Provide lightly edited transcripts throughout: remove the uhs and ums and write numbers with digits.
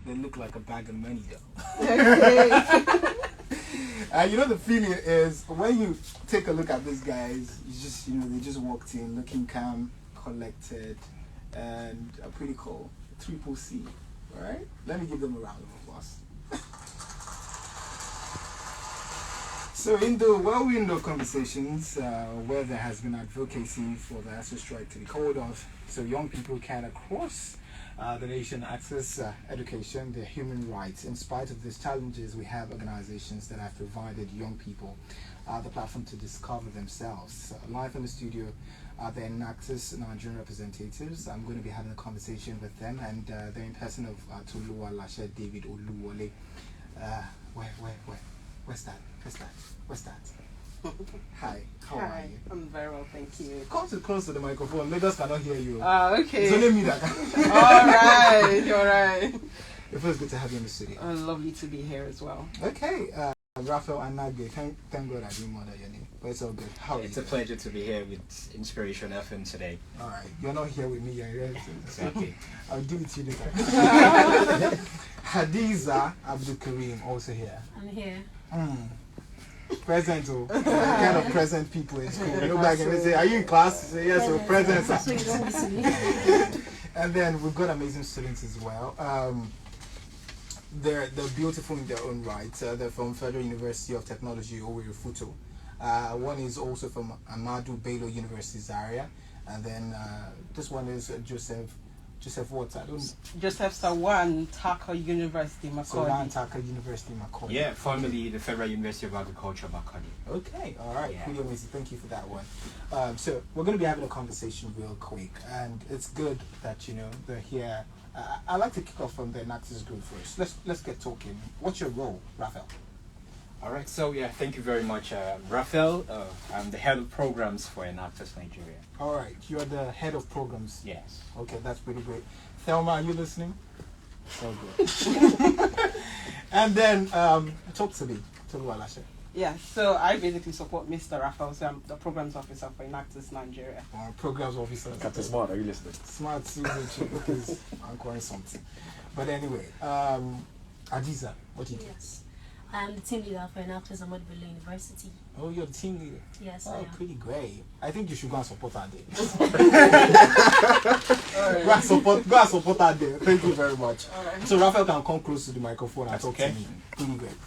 they look like a bag of money though. Okay. You know, the feeling is when you take a look at these guys, you just, they just walked in looking calm, collected, and pretty cool. Triple C, right? Let me give them a round of applause. So in the well-window conversations where there has been advocacy for the access strike to be called off, so young people can across the nation access education, their human rights. In spite of these challenges, we have organizations that have provided young people the platform to discover themselves. Live in the studio are the Enactus Nigerian representatives. I'm going to be having a conversation with them, and they're in person of Toluwa Lashe David Oluwole. Where's that? Hi, how are you? I'm very well, thank you. Come too close to the microphone. Lagos cannot hear you. Okay. It's only me that can. All right. It feels good to have you in the studio. Lovely to be here as well. Okay, Raphael and Nagbe, thank God I didn't murder your name, but it's all good. How are you? It's a pleasure to be here with Inspiration FM today. All right, you're not here with me, you're here. Exactly. I'll do it to you later. Hadiza Abdul Kareem also here. I'm here. Present, the kind of present people in school. You look back and they say, "Are you in class?" You say, "Yes, we're present." So you don't miss me. And then we've got amazing students as well. They're beautiful in their own right. They're from Federal University of Technology, Owerri Futo. One is also from Ahmadu Bello University, Zaria. And then this one is Joseph what? I don't. Joseph Sawan, Taka University, Sawan Makurdi. Taka University, Makurdi. Yeah, formerly the Federal University of Agriculture, Makurdi. Okay, all right, Yeah. pretty amazing. Thank you for that one. So we're going to be having a conversation real quick, and it's good that they're here. I'd like to kick off from the Enactus group first. Let's get talking. What's your role, Raphael? All right, so yeah, thank you very much, Raphael. I'm the head of programs for Enactus Nigeria. All right, you're the head of programs. Yes. Okay, that's pretty great. Thelma, are you listening? So good. And then talk to me, Toluwa Lashe. Yeah, so I basically support Mr. Raphael, so I'm the programs officer for Enactus Nigeria. Programs officer. Captain Smart, are you listening? Smart Susan because I'm quite something. But anyway, Adiza, what do you do? Yes. I'm the team leader for Enactus Ahmadu Bello University. Oh, you're the team leader. Yes, I Oh, am. pretty great. I think you should go and support her there. Alright. Go and support her there. Thank you very much. Alright. So Raphael can come close to the microphone and That's talk okay. to me. Pretty great.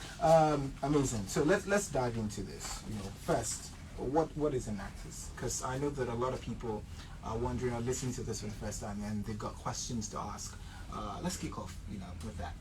Amazing. So let's dive into this. First, what is Enactus? Because I know that a lot of people are wondering or listening to this for the first time, and they've got questions to ask. Let's kick off, with that.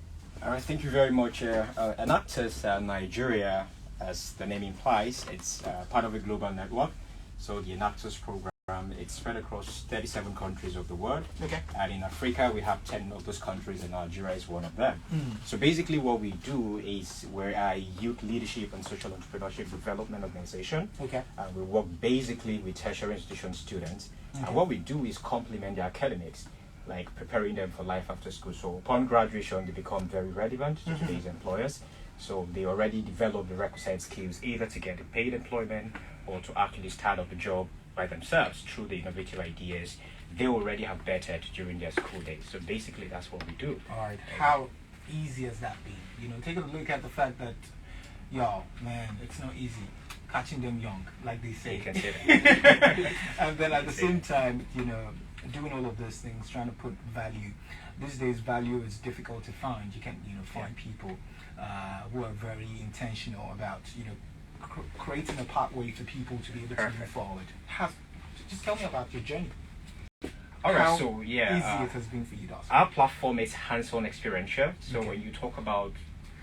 All right, thank you very much. Enactus Nigeria, as the name implies, it's part of a global network. So the Enactus program, it's spread across 37 countries of the world. Okay. And in Africa, we have 10 of those countries, and Nigeria is one of them. So basically what we do is we're a youth leadership and social entrepreneurship development organization. Okay. And we work basically with tertiary institution students. Okay. And what we do is complement their academics, like preparing them for life after school. So upon graduation, they become very relevant to today's employers. So they already develop the requisite skills either to get a paid employment or to actually start up a job by themselves through the innovative ideas they already have bettered during their school days. So basically that's what we do. All right. How easy has that been? Take a look at the fact that, man, it's not easy catching them young, like they say. You can say that. And then at the same time, doing all of those things, trying to put value. These days, value is difficult to find. You can, find people who are very intentional about, creating a pathway for people to be able to move forward. Just tell me about your journey. All right, How so yeah, easy it has been for you, Dawson. our platform is hands-on experiential. So Okay. when you talk about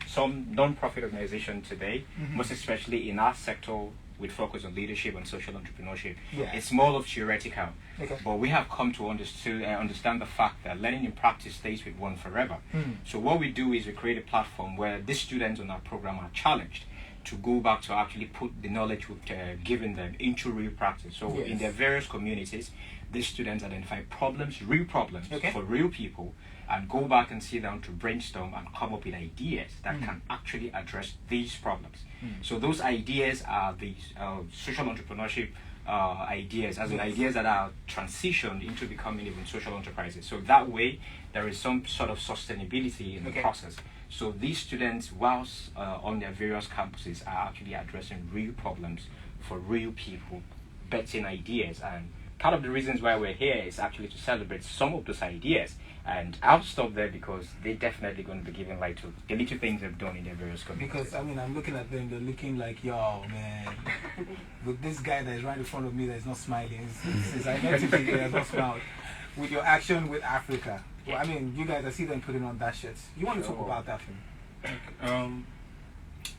some non-profit organization today, most especially in our sector, with focus on leadership and social entrepreneurship, Yeah. it's more of theoretical. Okay. But we have come to understand the fact that learning in practice stays with one forever. So what we do is we create a platform where these students on our program are challenged to go back to actually put the knowledge we've given them into real practice. So Yes. in their various communities, these students identify problems, real problems Okay. for real people, and go back and sit down to brainstorm and come up with ideas that can actually address these problems. So those ideas are the social entrepreneurship ideas, as in ideas that are transitioned into becoming even social enterprises. So that way, there is some sort of sustainability in the process. So these students, whilst on their various campuses, are actually addressing real problems for real people, betting ideas. And part of the reasons why we're here is actually to celebrate some of those ideas. And I'll stop there because they're definitely going to be giving light to the little things they've done in their various communities. Because, I mean, I'm looking at them, they're looking like, yo, man, with this guy that is right in front of me that is not smiling, since I met him, he has not smiled. With your action with Africa, well, I mean, you guys, I see them putting on that shit. You want to talk about that film?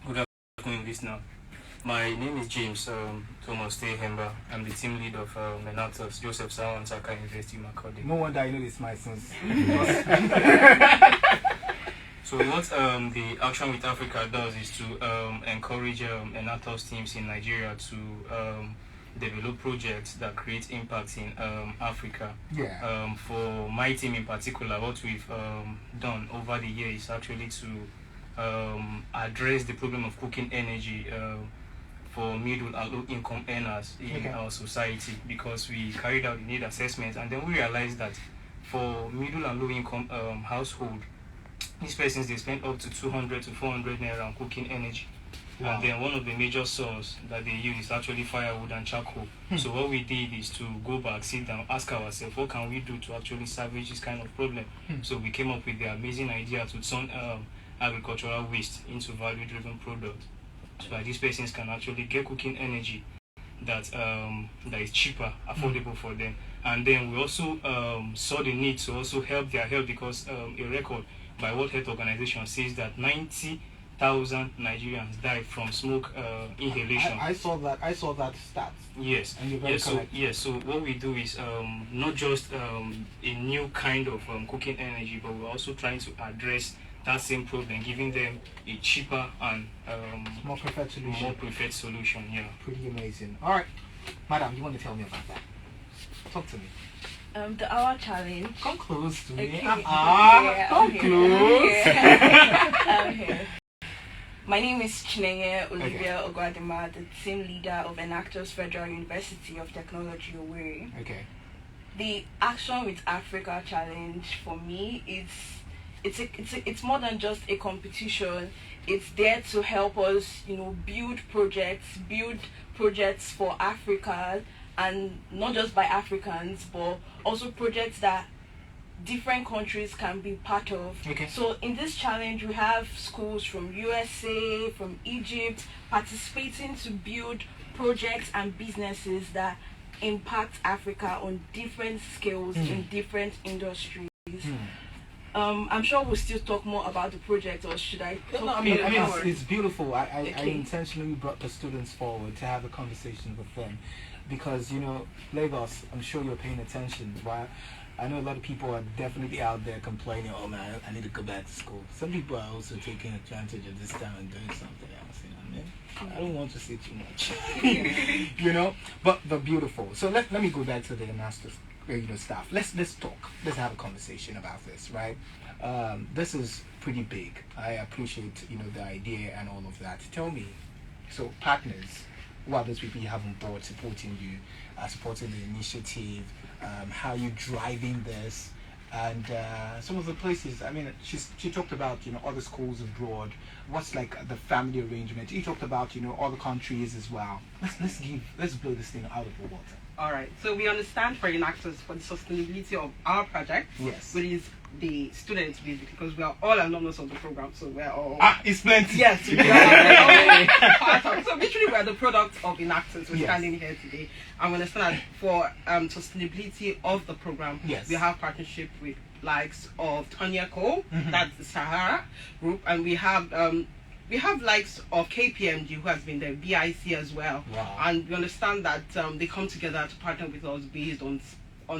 Good afternoon, listener. My name is James Thomas Tehemba. I'm the team lead of Enactus, Joseph Sawa and Saka University, Macaulay. No wonder I know this my sons. So what the Action with Africa does is to encourage Enactus teams in Nigeria to develop projects that create impact in Africa. Yeah. For my team in particular, what we've done over the years is actually to address the problem of cooking energy for middle and low income earners in our society, because we carried out the need assessments, and then we realized that for middle and low income household, these persons, they spend up to 200 to 400 naira on cooking energy. Wow. And then one of the major sources that they use is actually firewood and charcoal. So what we did is to go back, sit down, ask ourselves, what can we do to actually salvage this kind of problem? So we came up with the amazing idea to turn agricultural waste into value-driven products, so that these persons can actually get cooking energy that is cheaper, affordable for them. And then we also saw the need to also help their health, because a record by World Health Organization says that 90,000 Nigerians die from smoke inhalation. I saw that stat. Yes. And you're very correct. So what we do is not just a new kind of cooking energy, but we're also trying to address that same problem, giving them a cheaper and more preferred solution. Yeah. Pretty amazing. All right, madam, you want to tell me about that? Talk to me. The hour challenge. Come close to me. Okay. Come close. I'm here. My name is Chinenye Olivia Ogwadima, the team leader of Enactus Federal University of Technology, Owerri. Okay. The Action with Africa challenge for me it's more than just a competition. It's there to help us, build projects for Africa, and not just by Africans, but also projects that different countries can be part of. Okay. So in this challenge, we have schools from USA, from Egypt, participating to build projects and businesses that impact Africa on different scales in different industries. I'm sure we'll still talk more about the project, or should I? It's beautiful. I intentionally brought the students forward to have a conversation with them, because Lagos, I'm sure you're paying attention. Why? I know a lot of people are definitely out there complaining, oh man, I need to go back to school. Some people are also taking advantage of this time and doing something else, I don't want to say too much. But they're beautiful. So let me go back to the master's staff. Let's talk. Let's have a conversation about this, right? This is pretty big. I appreciate the idea and all of that. Tell me, so partners, what are those people you have on board supporting you, supporting the initiative, how you driving this, and some of the places. I mean, she talked about other schools abroad. What's like the family arrangement? You talked about other countries as well. Let's blow this thing out of the water. All right. So we understand for Enactus for the sustainability of our project, yes, which is the students basically, because we are all alumnus of the program, so we're all it's plenty. Yes, we are part of. So literally we're the product of Enactus. We're standing here today, and we understand that for sustainability of the program, yes, we have partnership with likes of Tonya Cole, that's the Sahara group, and we have likes of KPMG, who has been the BIC as well. Wow. And we understand that they come together to partner with us based on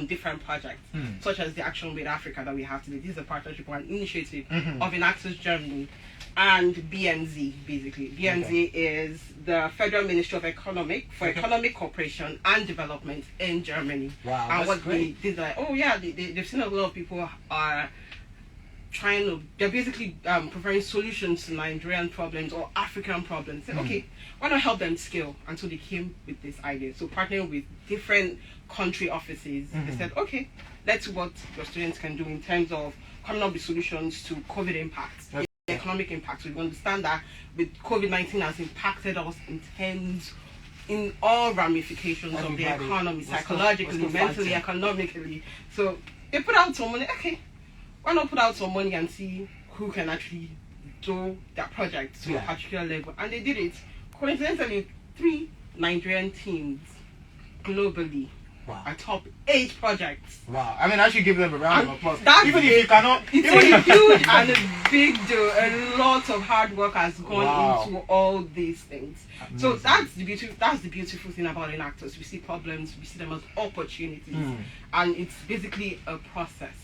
different projects, such as the Action with Africa that we have today. This is a partnership or an initiative of Enactus Germany and BMZ, basically. BMZ is the Federal Ministry of Economic Cooperation and Development in Germany. Wow, and that's what great. they did, they've seen a lot of people are they're basically providing solutions to Nigerian problems or African problems. Say, okay, why not help them scale? And so they came with this idea. So partnering with different country offices, they said, okay, let's see what your students can do in terms of coming up with solutions to COVID impacts, the economic impacts. We understand that with COVID-19 has impacted us in all ramifications of the economy, psychologically, mentally, economically. So they put out some money. Okay, why not put out some money and see who can actually do that project to a particular level? And they did it. Coincidentally, 3 Nigerian teams globally are top 8 projects. Wow. I mean, I should give them a round of applause. Even if you cannot. It's a huge and a big deal. A lot of hard work has gone into all these things. Amazing. So that's the beautiful thing about Enactus. We see problems, we see them as opportunities, and it's basically a process.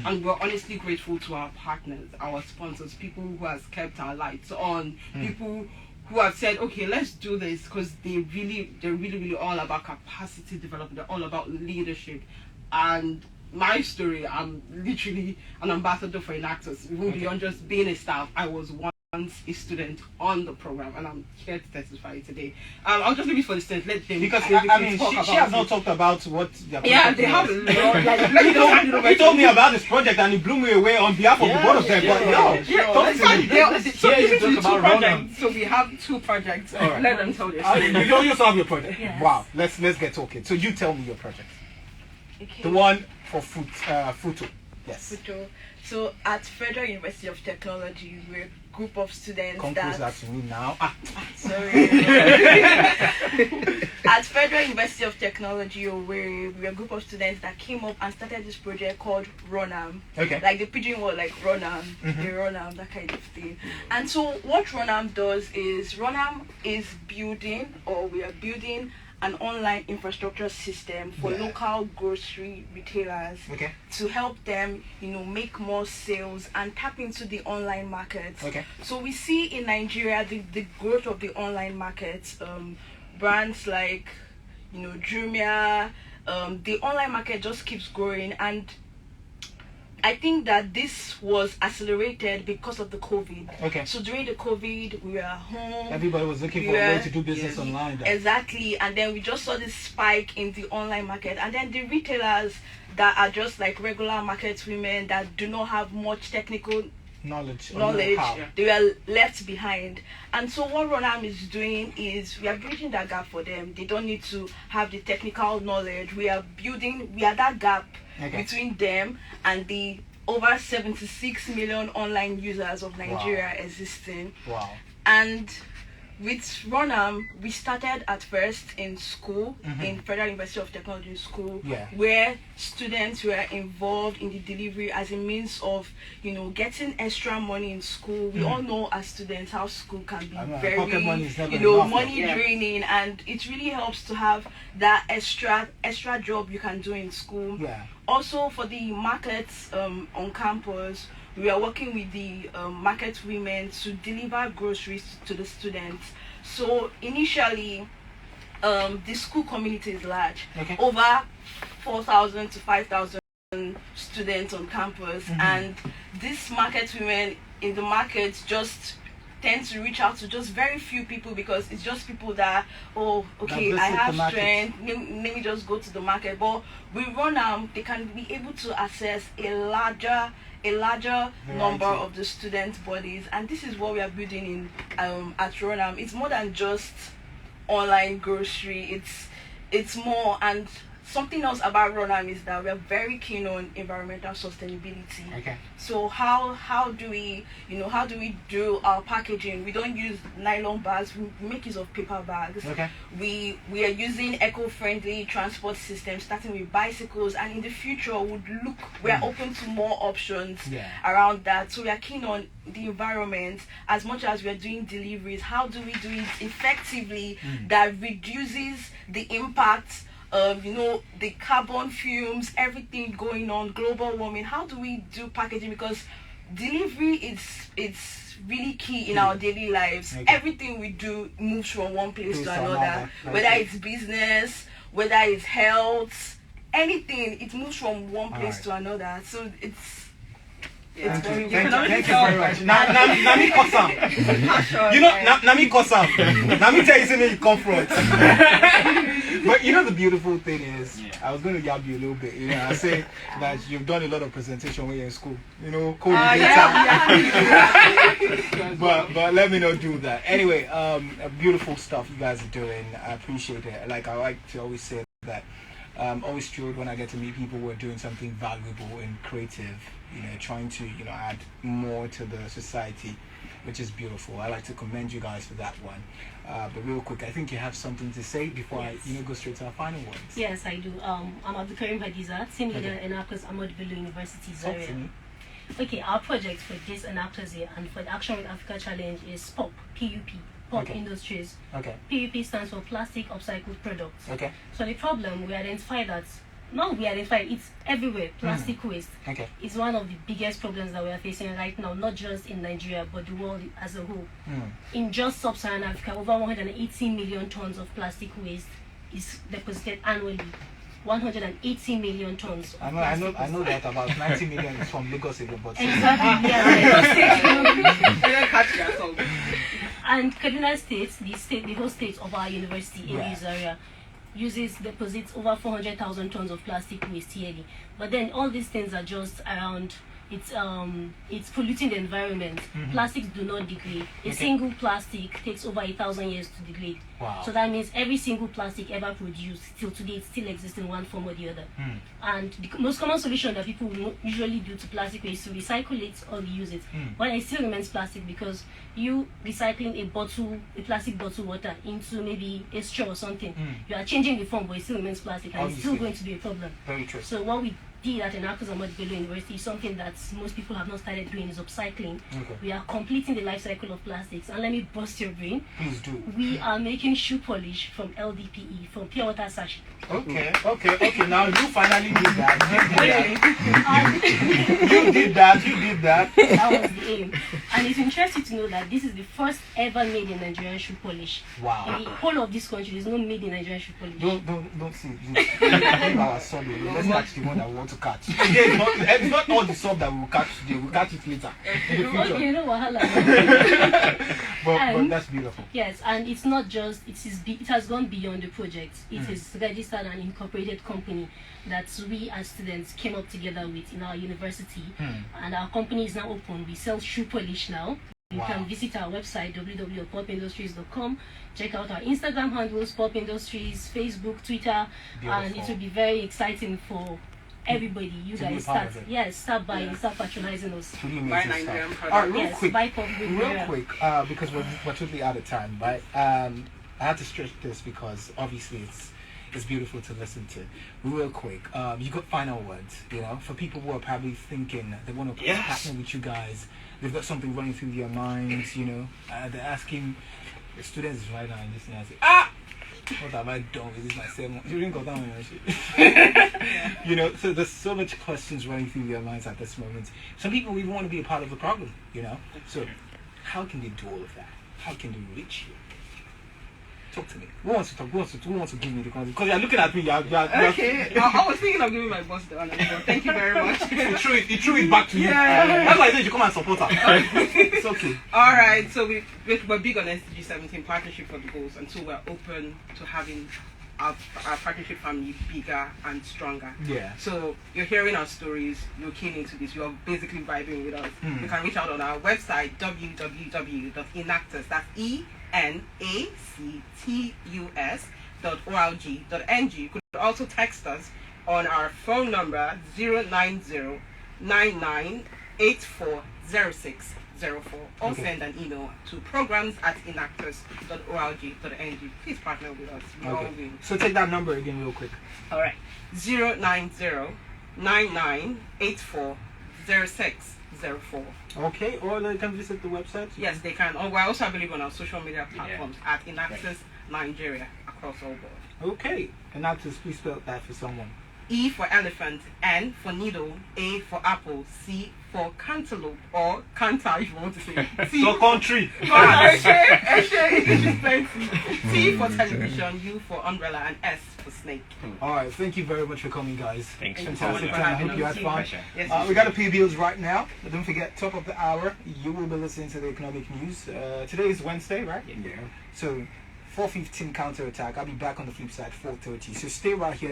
And we're honestly grateful to our partners, our sponsors, people who has kept our lights on, people who have said, okay, let's do this, because they're really all about capacity development. They're all about leadership. And my story, I'm literally an ambassador for Enactus. Even beyond just being a staff, I was once a student on the program, and I'm here to testify today. I'll just leave it for the students. Let them, because I mean, she has not talked about what. They have. He told me about this project, and it blew me away on behalf of the both of them. So we have 2 projects. Right. Let them tell you. You also have your project. Yes. Wow. Let's get talking. So you tell me your project. Okay. The one for Futo. Yes. Futo. So at Federal University of Technology, we're a group of students that to me now. Sorry. At Federal University of Technology, we're a group of students that came up and started this project called Ronam. Okay. Like the pidgin word, like Ronam, the Ronam, that kind of thing. And so what Ronam does is Ronam is building, or we are building, an online infrastructure system for local grocery retailers to help them, make more sales and tap into the online market. So we see in Nigeria the growth of the online market. Brands like, Jumia, the online market just keeps growing, and I think that this was accelerated because of the COVID. So during the COVID, we were at home. Everybody was looking for a way to do business online. Exactly. And then we just saw this spike in the online market. And then the retailers that are just like regular market women that do not have much technical knowledge, they were left behind. And so what Ronam is doing is we are bridging that gap for them. They don't need to have the technical knowledge. We are that gap between them and the over 76 million online users of Nigeria existing. And with Ronam, we started at first in school, in Federal University of Technology School, where students were involved in the delivery as a means of, getting extra money in school. We all know as students how school can be very, money draining, and it really helps to have that extra job you can do in school. Also for the markets on campus, we are working with the market women to deliver groceries to the students. So initially, the school community is large, over 4,000 to 5,000 students on campus, and these market women in the market just tend to reach out to just very few people, because it's just people that, I have strength, let me just go to the market. But with Ronam, they can be able to access a larger number of the student bodies, and this is what we are building in at Ronam. It's more than just online grocery. It's more, and something else about Ronam is that we are very keen on environmental sustainability. So how do we do our packaging? We don't use nylon bags. We make use of paper bags. We are using eco-friendly transport systems, starting with bicycles, and in the future we are open to more options around that. So we are keen on the environment as much as we are doing deliveries. How do we do it effectively that reduces the impact of the carbon fumes, everything going on, global warming? How do we do packaging? Because delivery it's really key in our daily lives. Everything we do moves from one place to another, whether it's business, whether it's health, anything, it moves from one place to another. So It's very, you Thank can only you tell very much. Nami Kosam. passion. You know, Nami Kosam. Nami tell you something you come from. But you know the beautiful thing is, I was going to yab you a little bit. You know, I say that you've done a lot of presentation when you're in school. You know, coding data. But let me not do that. Anyway, beautiful stuff you guys are doing. I appreciate it. Like I like to always say that. Always thrilled when I get to meet people who are doing something valuable and creative, you know, trying to, you know, add more to the society, which is beautiful. I like to commend you guys for that one. But real quick, I think you have something to say before I, you know, go straight to our final words. Yes, I do. I'm Abdulkarim Hadiza, team leader in Enactus Ahmad Bello University, Zaria. Okay, our project for this Enactus here and for the Action with Africa Challenge is POP, P-U-P. Pop Okay. Industries. Okay. PUP stands for Plastic Upcycled Products. Okay. So the problem, it's everywhere. Plastic waste. Okay. It's one of the biggest problems that we are facing right now, not just in Nigeria, but the world as a whole. In just sub-Saharan Africa, over 180 million tons of plastic waste is deposited annually. 180 million tons. I know that about 90 million is from Lagos, but exactly. Yeah. And Kaduna State, the whole state of our university in this area, deposits over 400,000 tons of plastic waste yearly. But then all these things are just around. It's polluting the environment. Plastics do not degrade. A single plastic takes over 1,000 years to degrade. Wow. So that means every single plastic ever produced till today, it still exists in one form or the other. And the most common solution that people usually do to plastic waste is to recycle it or reuse it. But it still remains plastic because you recycling a plastic bottle water into maybe a straw or something, you are changing the form, but it still remains plastic, and it's still going to be a problem. Very true. So what we did at Enactus Ahmad Bello University is something that most people have not started doing, is upcycling. We are completing the life cycle of plastics. And let me bust your brain. Please do. We are making shoe polish from LDPE, from pure water sachet. Okay. Now you finally did that. You did that. That was the aim. And it's interesting to know that this is the first ever made in Nigerian shoe polish. Wow. In the whole of this country, there's no made in Nigerian shoe polish. Don't see. Sorry. Let's catch the one that we want to catch. It's not all the stuff that we will catch today. We'll catch it later in the future. Okay, no wahala. But that's beautiful. Yes, and it's not just, it has gone beyond the project. It is registered and incorporated company that we as students came up together with in our university. And our company is now open. We sell shoe polish now. You can visit our website www.popindustries.com. Check out our Instagram handles, Pop Industries, Facebook, Twitter, and it will be very exciting for everybody. You guys start buying, start patronizing us. Buy Nigerian products. All right, real Yes, quick, buy Pop because we're totally out of time, right? I had to stretch this because obviously it's beautiful to listen to. Real quick, you got final words, you know, for people who are probably thinking they want to partner with you guys. They've got something running through their minds, you know. They're asking the students right now and this and I say, what have I done with this myself? You didn't go down with that shit. You know, so there's so much questions running through their minds at this moment. Some people even want to be a part of the problem, you know. So how can they do all of that? How can they reach you? Talk to me. Who wants to talk? Who wants to give me the concept? Because you're looking at me. Okay. I was thinking of giving my boss the honor, but thank you very much. He threw it back to you. Yeah. That's why I said you come and support her. It's okay. All right. So we're big on SDG 17 partnership for the goals, and so we're open to having our partnership family bigger and stronger. Yeah. So you're hearing our stories, you're keen into this, you're basically vibing with us. You can reach out on our website www.enactus, that's ENACTUS.org.ng. You could also text us on our phone number 090-9984-0604 or send an email to programs@enactus.org.ng. Please partner with us. We all win. So take that number again real quick. All right. 090-9984-0604. Okay, or they can visit the website? Yes, they can. We're also available on our social media platforms at Enactus Nigeria across all board. Okay, Enactus, please spell that for someone. E for elephant, N for needle, A for apple, C for cantaloupe or canta if you want to say it. C So country. English is plenty. T for television, U for umbrella, and S for snake. All right, thank you very much for coming, guys. Thanks. Fantastic for time. I having hope you us. had fun. Yes, We got to pay bills right now, but don't forget, top of the hour, you will be listening to the economic news. Today is Wednesday, right? Yeah. So 4:15 counterattack. I'll be back on the flip side 4:30. So stay right here.